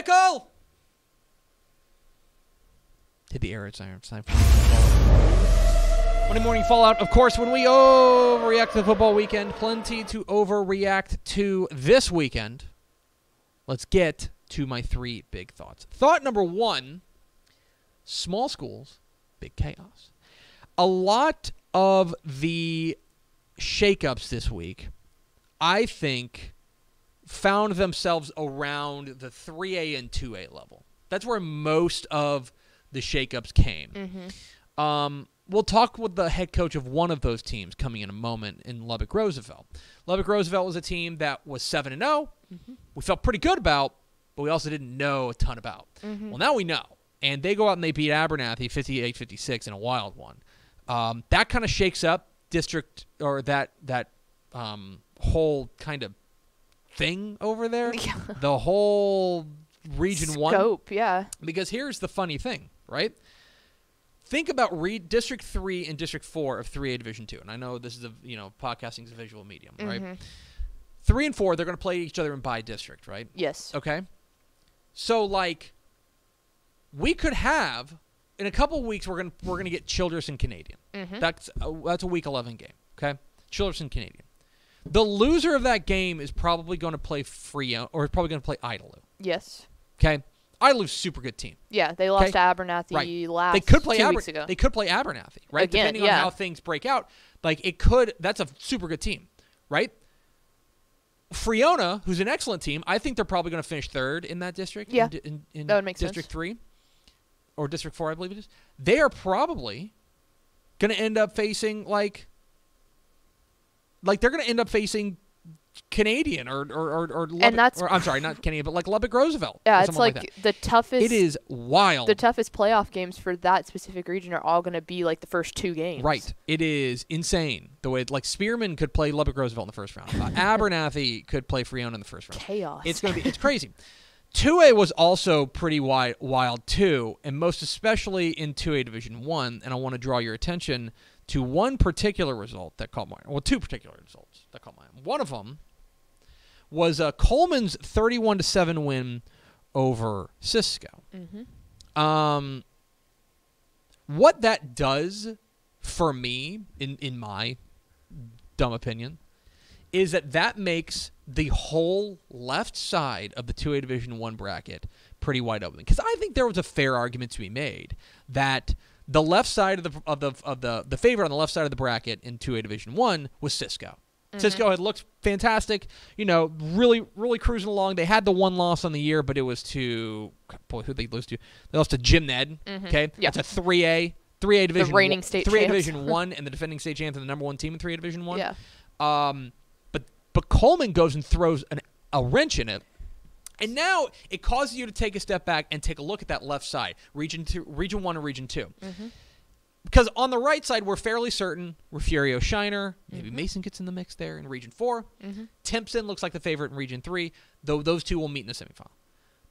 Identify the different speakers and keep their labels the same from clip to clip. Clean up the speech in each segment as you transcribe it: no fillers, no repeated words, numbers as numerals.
Speaker 1: Pickle! Hit the arrow sign. Monday morning fallout, of course, when we overreact to the football weekend. Plenty to overreact to this weekend. Let's get to my 3 big thoughts. Thought number 1, small schools, big chaos. A lot of the shakeups this week, I think, found themselves around the 3A and 2A level. That's where most of the shakeups came. We'll talk with the head coach of one of those teams coming in a moment in Lubbock Roosevelt. Lubbock Roosevelt was a team that was 7-0. We felt pretty good about, but we also didn't know a ton about. Well, now we know. And they go out and they beat Abernathy 58-56 in a wild one. That kind of shakes up district or that whole kind of thing over there.
Speaker 2: Yeah.
Speaker 1: The whole Region 1.
Speaker 2: Scope, yeah.
Speaker 1: Because here's the funny thing, right? Think about District 3 and District 4 of 3A Division 2. And I know this is podcasting is a visual medium, right? 3 and 4, they're going to play each other in by district, right?
Speaker 2: Yes.
Speaker 1: Okay. So we could have in a couple of weeks we're going to get Childress and Canadian. That's a week 11 game, okay? Childress and Canadian. The loser of that game is probably going to play Frio or probably going to play Idalou.
Speaker 2: Yes.
Speaker 1: Okay. Idalou's super good team.
Speaker 2: Yeah, they lost to Abernathy last
Speaker 1: they could play
Speaker 2: 2 weeks ago.
Speaker 1: They could play Abernathy, right?
Speaker 2: Again,
Speaker 1: depending on how things break out. That's a super good team, right? Friona, who's an excellent team, I think they're probably going to finish 3rd in that district.
Speaker 2: Yeah,
Speaker 1: in
Speaker 2: that would make
Speaker 1: District
Speaker 2: sense.
Speaker 1: 3 or District 4, I believe it is. They are probably going to end up facing they're going to end up facing Canadian or Lubbock,
Speaker 2: and that's
Speaker 1: I'm sorry, not Canadian, but Lubbock Roosevelt.
Speaker 2: Yeah, it's the toughest.
Speaker 1: It is wild.
Speaker 2: The toughest playoff games for that specific region are all going to be the first 2 games.
Speaker 1: Right. It is insane the way Spearman could play Lubbock Roosevelt in the first round. Abernathy could play Friona in the first round.
Speaker 2: Chaos.
Speaker 1: It's crazy. 2A was also pretty wild too, and most especially in 2A Division 1. And I want to draw your attention to one particular result that caught my eye. Well, 2 particular results that caught my eye. One of them was Coleman's 31-7 win over Cisco. What that does for me, in my dumb opinion, is that makes the whole left side of the 2A Division 1 bracket pretty wide open. Because I think there was a fair argument to be made that the left side of the favorite on the left side of the bracket in 2A Division 1 was Cisco. Cisco had looked fantastic, really, really cruising along. They had the 1 loss on the year, but it was to who'd they lose to? They lost to Jim Ned. Okay,
Speaker 2: yeah.
Speaker 1: That's a 3A Division.
Speaker 2: The reigning state
Speaker 1: 3A
Speaker 2: champs.
Speaker 1: Division 1 and the defending state champ and the number 1 team in 3A Division 1.
Speaker 2: Yeah.
Speaker 1: But Coleman goes and throws a wrench in it. And now it causes you to take a step back and take a look at that left side, Region 1 and Region 2. Because on the right side, we're fairly certain Refugio Shiner, maybe Mason gets in the mix there in Region 4. Timpson looks like the favorite in Region 3, though those 2 will meet in the semifinal.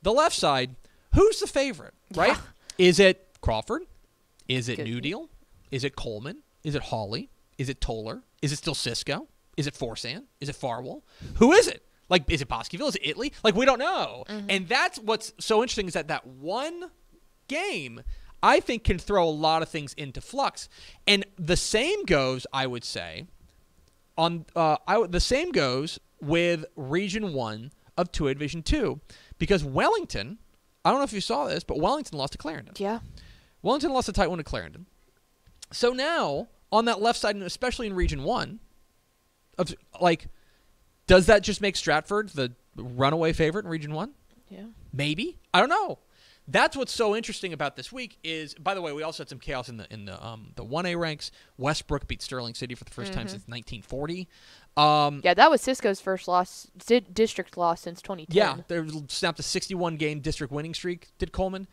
Speaker 1: The left side, who's the favorite, right?
Speaker 2: Yeah.
Speaker 1: Is it Crawford? Is it
Speaker 2: Good.
Speaker 1: New Deal? Is it Coleman? Is it Hawley? Is it Toller? Is it still Cisco? Is it Forsan? Is it Farwell? Who is it? Is it Bosqueville? Is it Italy? We don't know. And that's what's so interesting is that one game, I think, can throw a lot of things into flux. And the same goes, I would say, the same goes with Region 1 of 2A Division 2. Because Wellington, I don't know if you saw this, but Wellington lost to Clarendon.
Speaker 2: Yeah.
Speaker 1: Wellington lost a tight one to Clarendon. So now, on that left side, and especially in Region 1, does that just make Stratford the runaway favorite in Region 1?
Speaker 2: Yeah.
Speaker 1: Maybe. I don't know. That's what's so interesting about this week is, by the way, we also had some chaos in the 1A ranks. Westbrook beat Sterling City for the first time since 1940.
Speaker 2: Yeah, that was Cisco's first district loss since 2010.
Speaker 1: Yeah, they snapped a 61-game district winning streak, did Coleman.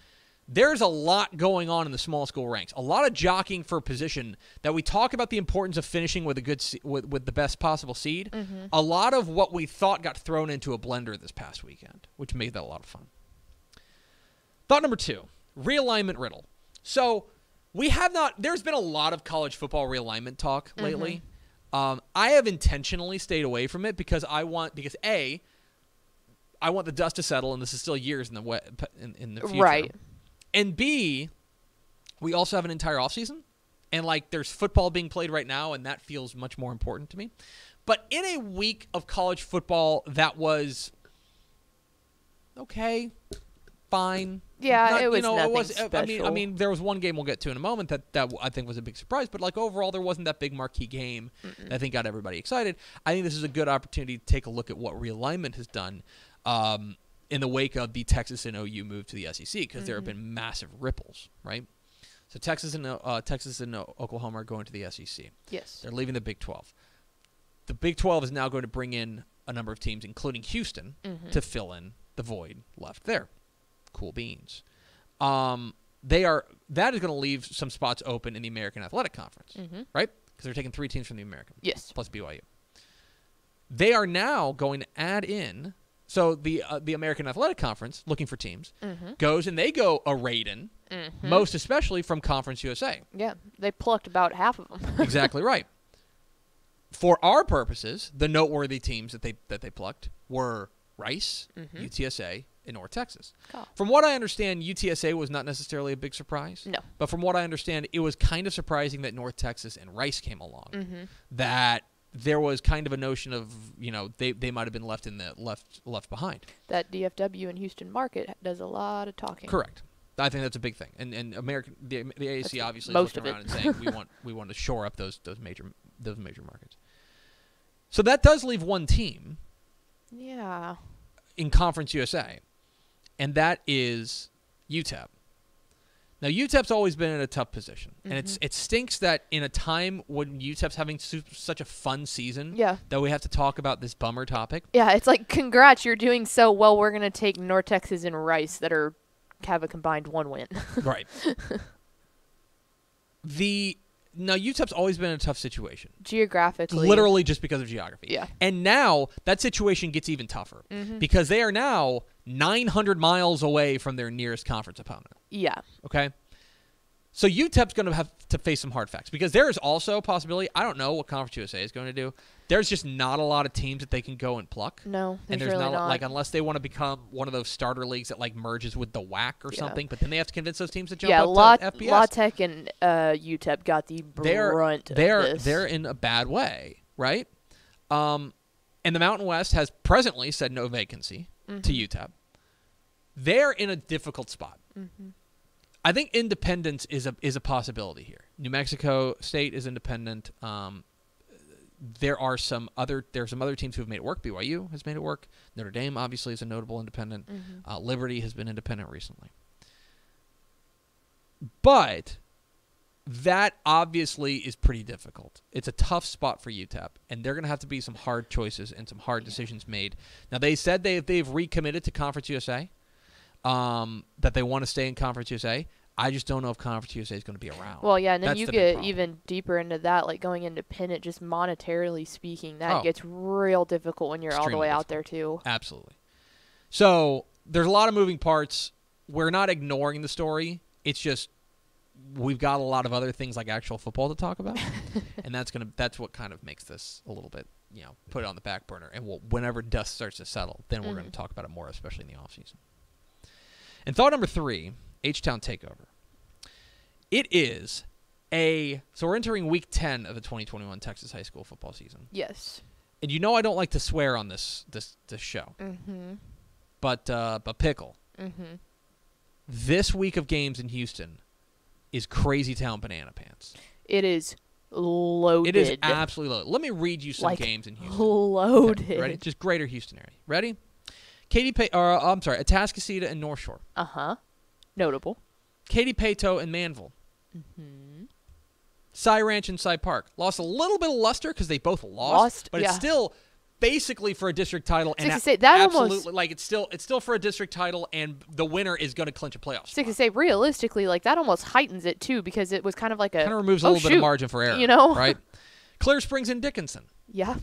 Speaker 1: There's a lot going on in the small school ranks. A lot of jockeying for position that we talk about the importance of finishing with a good with the best possible seed. A lot of what we thought got thrown into a blender this past weekend, which made that a lot of fun. Thought number 2, realignment riddle. So there's been a lot of college football realignment talk lately. I have intentionally stayed away from it because I I want the dust to settle, and this is still years in the future.
Speaker 2: Right.
Speaker 1: And B, we also have an entire offseason, and like there's football being played right now, and that feels much more important to me. But in a week of college football that was okay, fine.
Speaker 2: Yeah, it was nothing special.
Speaker 1: I mean, there was one game we'll get to in a moment that I think was a big surprise, but like overall, there wasn't that big marquee game that I think got everybody excited. I think this is a good opportunity to take a look at what realignment has done in the wake of the Texas and OU move to the SEC, because there have been massive ripples, right? So Texas and Oklahoma are going to the SEC.
Speaker 2: Yes.
Speaker 1: They're leaving the Big 12. The Big 12 is now going to bring in a number of teams, including Houston, to fill in the void left there. Cool beans. That is going to leave some spots open in the American Athletic Conference, right? Because they're taking 3 teams from the American,
Speaker 2: yes,
Speaker 1: plus BYU. They are now going to add in. So the American Athletic Conference, looking for teams, goes and they go a raiding, most especially from Conference USA.
Speaker 2: Yeah, they plucked about half of them.
Speaker 1: Exactly right. For our purposes, the noteworthy teams that they plucked were Rice, UTSA, and North Texas.
Speaker 2: Oh.
Speaker 1: From what I understand, UTSA was not necessarily a big surprise.
Speaker 2: No.
Speaker 1: But from what I understand, it was kind of surprising that North Texas and Rice came along. That there was kind of a notion of, they might have been left behind. That
Speaker 2: DFW and Houston market does a lot of talking.
Speaker 1: Correct. I think that's a big thing. And the AAC obviously
Speaker 2: most
Speaker 1: looking
Speaker 2: of
Speaker 1: around and saying we want to shore up those major markets. So that does leave one team.
Speaker 2: Yeah.
Speaker 1: In Conference USA, and that is UTEP. Now, UTEP's always been in a tough position, and it stinks that in a time when UTEP's having such a fun season, that we have to talk about this bummer topic.
Speaker 2: Yeah, it's like, congrats, you're doing so well. We're going to take North Texas and Rice that have a combined 1 win.
Speaker 1: Right. Now, UTEP's always been in a tough situation.
Speaker 2: Geographically.
Speaker 1: Literally just because of geography.
Speaker 2: Yeah.
Speaker 1: And now that situation gets even tougher because they are now 900 miles away from their nearest conference opponent.
Speaker 2: Yeah.
Speaker 1: Okay? So UTEP's going to have to face some hard facts because there is also a possibility. I don't know what Conference USA is going to do. There's just not a lot of teams that they can go and pluck.
Speaker 2: No,
Speaker 1: and there's
Speaker 2: really not.
Speaker 1: Like, unless they want to become one of those starter leagues that like merges with the WAC or something, but then they have to convince those teams to jump up to FBS.
Speaker 2: La Tech and UTEP got the brunt of this.
Speaker 1: They're in a bad way, right? And the Mountain West has presently said no vacancy to UTEP. They're in a difficult spot. I think independence is a possibility here. New Mexico State is independent. There are some other teams who have made it work. BYU has made it work. Notre Dame obviously is a notable independent. Liberty has been independent recently. But that obviously is pretty difficult. It's a tough spot for UTEP, and they're going to have to be some hard choices and some hard decisions made. Now, they said they've recommitted to Conference USA, that they want to stay in Conference USA. I just don't know if Conference USA is going to be around.
Speaker 2: Well, yeah, and then you get even deeper into that, like going independent, just monetarily speaking, that gets real difficult when you're all the way out there, too.
Speaker 1: Absolutely. So there's a lot of moving parts. We're not ignoring the story. It's just we've got a lot of other things like actual football to talk about, and that's what kind of makes this a little bit, put it on the back burner. And whenever dust starts to settle, then we're going to talk about it more, especially in the offseason. And thought number 3, H-Town Takeover. It is so we're entering week 10 of the 2021 Texas high school football season.
Speaker 2: Yes.
Speaker 1: And I don't like to swear on this show. But pickle. This week of games in Houston is crazy town banana pants.
Speaker 2: It is loaded.
Speaker 1: It is absolutely loaded. Let me read you some games in Houston.
Speaker 2: Loaded.
Speaker 1: Okay, ready? Just greater Houston area. Ready? Atascocita and North Shore.
Speaker 2: Notable.
Speaker 1: Katy, Pastow, and Manvel. Cy Ranch and Cy Park. Lost a little bit of luster because they both lost, but it's still basically for a district title. And it's still for a district title, and the winner is going to clinch a playoff spot.
Speaker 2: To say realistically, like that almost heightens it too because it was kind of like
Speaker 1: kind of removes a little bit of margin for error, right? Clear Springs and Dickinson.
Speaker 2: Yeah.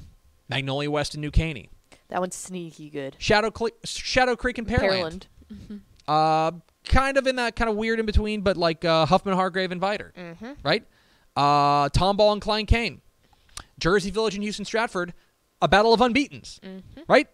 Speaker 1: Magnolia West and New Caney.
Speaker 2: That one's sneaky good.
Speaker 1: Shadow Creek and Pearland. Kind of in that kind of weird in between, but like Huffman, Hargrave, and Viter, right? Tomball and Klein Kane. Jersey Village and Houston Stratford, a battle of unbeatens, right?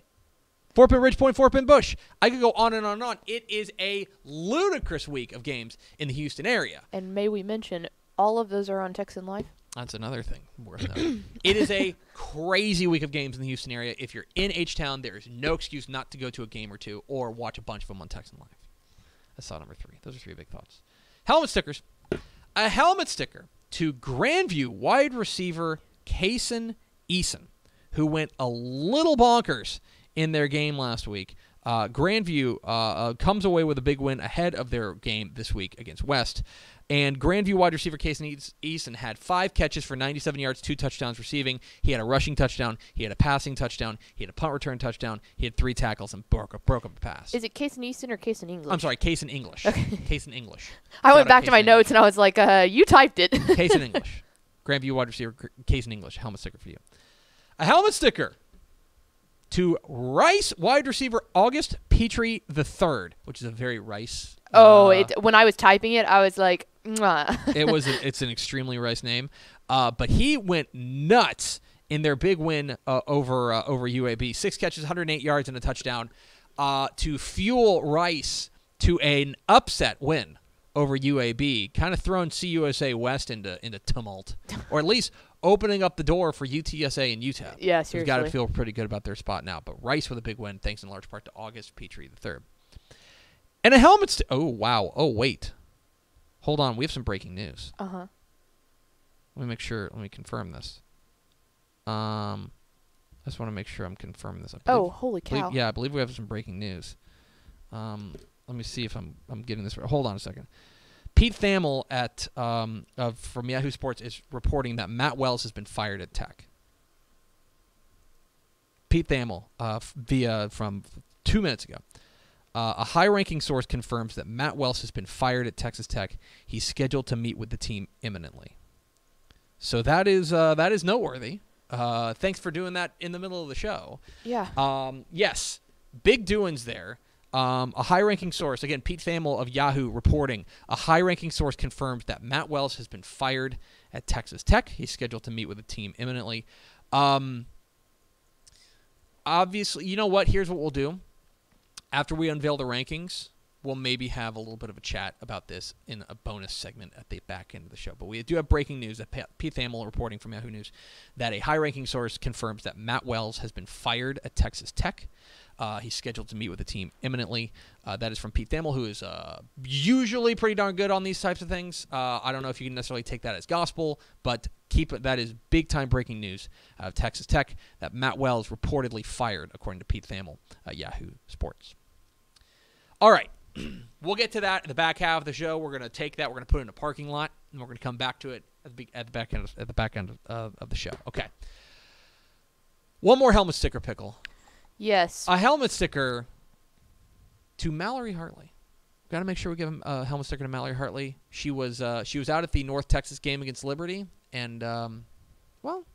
Speaker 1: Fort Pin Ridgepoint, Fort Pin Bush. I could go on and on and on. It is a ludicrous week of games in the Houston area.
Speaker 2: And may we mention, all of those are on Texan Live?
Speaker 1: That's another thing worth noting. It is a crazy week of games in the Houston area. If you're in H-Town, there is no excuse not to go to a game or two or watch a bunch of them on Texan Live. That's thought number 3. Those are 3 big thoughts. Helmet stickers. A helmet sticker to Grandview wide receiver Kason Eason, who went a little bonkers in their game last week. Grandview comes away with a big win ahead of their game this week against West. And Grandview wide receiver Kason Eason had 5 catches for 97 yards, 2 touchdowns receiving. He had a rushing touchdown. He had a passing touchdown. He had a punt return touchdown. He had 3 tackles and broke up a pass.
Speaker 2: Is it Kason Eason or Kason English?
Speaker 1: I'm sorry, Kason English.
Speaker 2: Okay.
Speaker 1: Kason English.
Speaker 2: I went back to my notes and I was like, you typed it.
Speaker 1: Kason English. Grandview wide receiver Kason English. Helmet sticker for you. A helmet sticker to Rice wide receiver August Petrie III, which is a very Rice.
Speaker 2: When I was typing it, I was like, mwah.
Speaker 1: It's an extremely Rice name, but he went nuts in their big win over UAB. 6 catches, 108 yards, and a touchdown to fuel Rice to an upset win over UAB, kind of throwing CUSA West into tumult, or at least opening up the door for UTSA and UTEP.
Speaker 2: Yeah, seriously.
Speaker 1: We've got to feel pretty good about their spot now. But Rice with a big win, thanks in large part to August Petrie III. And a helmet oh, wow. Oh, wait. Hold on. We have some breaking news.
Speaker 2: Uh-huh.
Speaker 1: Let me make sure. Let me confirm this. I just want to make sure I'm confirming this.
Speaker 2: Holy cow.
Speaker 1: I believe we have some breaking news. Let me see if I'm getting this right. Hold on a second. Pete Thamel from Yahoo Sports is reporting that Matt Wells has been fired at Tech. Pete Thamel, from 2 minutes ago. A high-ranking source confirms that Matt Wells has been fired at Texas Tech. He's scheduled to meet with the team imminently. So that is noteworthy. Thanks for doing that in the middle of the show.
Speaker 2: Yeah.
Speaker 1: Yes, big doings there. A high-ranking source, again, Pete Thamel of Yahoo reporting, a high-ranking source confirms that Matt Wells has been fired at Texas Tech. He's scheduled to meet with the team imminently. Obviously, you know what? Here's what we'll do. After we unveil the rankings, we'll maybe have a little bit of a chat about this in a bonus segment at the back end of the show. But we do have breaking news that Pete Thamel reporting from Yahoo News that a high-ranking source confirms that Matt Wells has been fired at Texas Tech. He's scheduled to meet with the team imminently. That is from Pete Thamel, who is usually pretty darn good on these types of things. I don't know if you can necessarily take that as gospel, but that is big-time breaking news out of Texas Tech, that Matt Wells reportedly fired, according to Pete Thamel, Yahoo Sports. All right. We'll get to that in the back half of the show. We're going to take that. We're going to put it in a parking lot, and we're going to come back to it at the back end of the show. Okay. One more helmet sticker, Pickle.
Speaker 2: Yes.
Speaker 1: A helmet sticker to Mallory Hartley. Got to make sure we give him a helmet sticker to Mallory Hartley. She was out at the North Texas game against Liberty, and well,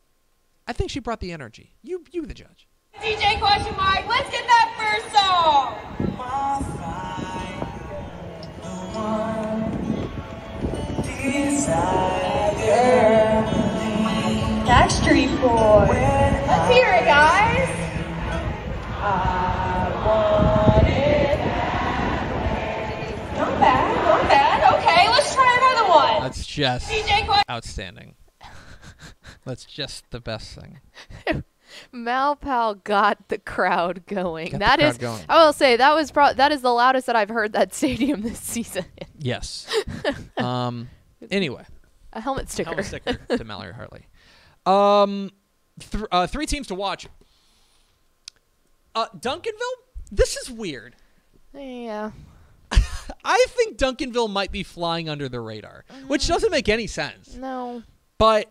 Speaker 1: I think she brought the energy. You the judge.
Speaker 3: DJ question mark. Let's get that first song. Backstreet Boy. Let's hear it, guys. I want it. Not bad. Okay, let's try another one.
Speaker 1: That's just outstanding. That's just the best thing.
Speaker 2: Malpal got the crowd going.
Speaker 1: Going.
Speaker 2: I will say that is the loudest that I've heard that stadium this season.
Speaker 1: Yes. Anyway,
Speaker 2: a helmet sticker.
Speaker 1: Helmet sticker to Mallory Hartley. 3 teams to watch. Duncanville. This is weird.
Speaker 2: Yeah.
Speaker 1: I think Duncanville might be flying under the radar, which doesn't make any sense.
Speaker 2: No.
Speaker 1: But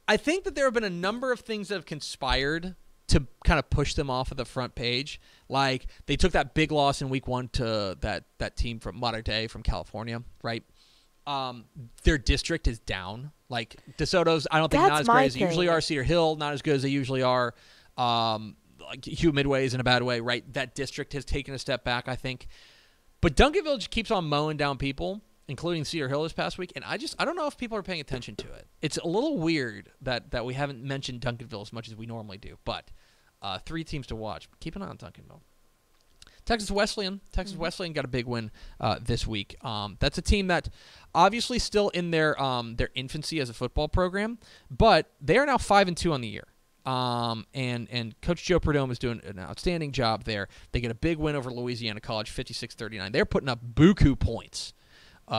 Speaker 1: I think that there have been a number of things that have conspired to kind of push them off of the front page. Like, they took that big loss in week 1 to that team from Modern Day from California, right? Their district is down. Like, DeSoto's, I don't think, not as great as they usually are. Cedar Hill, not as good as they usually are. Like, Hugh Midway is in a bad way, right? That district has taken a step back, I think. But Duncanville just keeps on mowing down people, including Cedar Hill this past week, and I don't know if people are paying attention to it. It's a little weird that we haven't mentioned Duncanville as much as we normally do, but 3 teams to watch. Keep an eye on Duncanville. Texas Wesleyan. Wesleyan got a big win this week. That's a team that obviously still in their infancy as a football program, but they are now 5-2 on the year. And Coach Joe Perdomo is doing an outstanding job there. They get a big win over Louisiana College, 56-39. They're putting up buku points.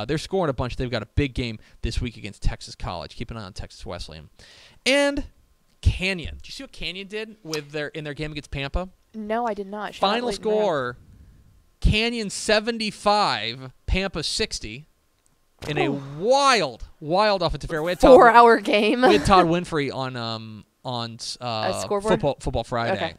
Speaker 1: They're scoring a bunch. They've got a big game this week against Texas College. Keep an eye on Texas Wesleyan. And Canyon. Did you see what Canyon did in their game against Pampa?
Speaker 2: No, I did not.
Speaker 1: Final score, Canyon 75, Pampa 60. In a wild offensive affair.
Speaker 2: 4-hour game.
Speaker 1: We had Todd Winfrey on Football Friday.
Speaker 2: Okay.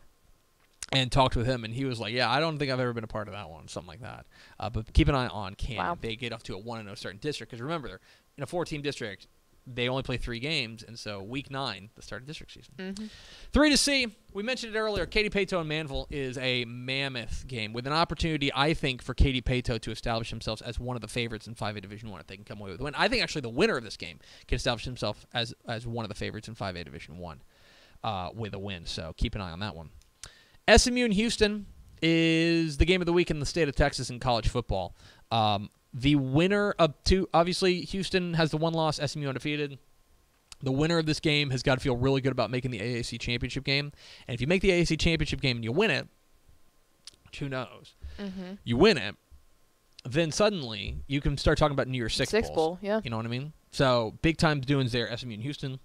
Speaker 1: And talked with him, and he was like, yeah, I don't think I've ever been a part of that one, something like that. But keep an eye on Canyon.
Speaker 2: Wow.
Speaker 1: They get off to a 1-0 start in district, because remember, they're in a 4-team district, they only play 3 games, and so week 9, the start of district season.
Speaker 2: Mm-hmm.
Speaker 1: 3 to see. We mentioned it earlier. Katy, Pastow, and Manvel is a mammoth game with an opportunity, I think, for Katy, Pastow to establish themselves as one of the favorites in 5A Division 1 if they can come away with a win. I think actually the winner of this game can establish himself as one of the favorites in 5A Division 1 with a win, so keep an eye on that one. SMU and Houston is the game of the week in the state of Texas in college football. The winner of two, obviously, Houston has the 1 loss, SMU undefeated. The winner of this game has got to feel really good about making the AAC championship game. And if you make the AAC championship game and you win it, which who knows, you win it, then suddenly you can start talking about New Year's Six Bowls.
Speaker 2: Yeah.
Speaker 1: You know what I mean? So big time doings there, SMU and Houston.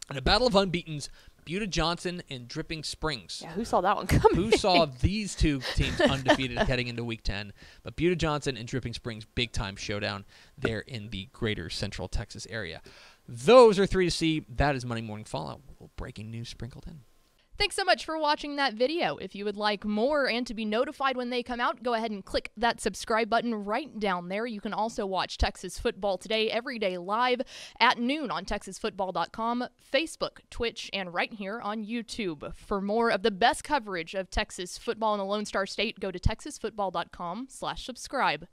Speaker 1: And a battle of unbeatens, Buda Johnson and Dripping Springs.
Speaker 2: Yeah, who saw that one coming?
Speaker 1: Who saw these two teams undefeated heading into Week 10? But Buda Johnson and Dripping Springs, big-time showdown there in the greater Central Texas area. Those are 3 to see. That is Monday Morning Fallout. A little breaking news sprinkled in.
Speaker 4: Thanks so much for watching that video. If you would like more and to be notified when they come out, go ahead and click that subscribe button right down there. You can also watch Texas Football Today every day live at noon on TexasFootball.com, Facebook, Twitch, and right here on YouTube. For more of the best coverage of Texas football in the Lone Star State, go to TexasFootball.com/subscribe.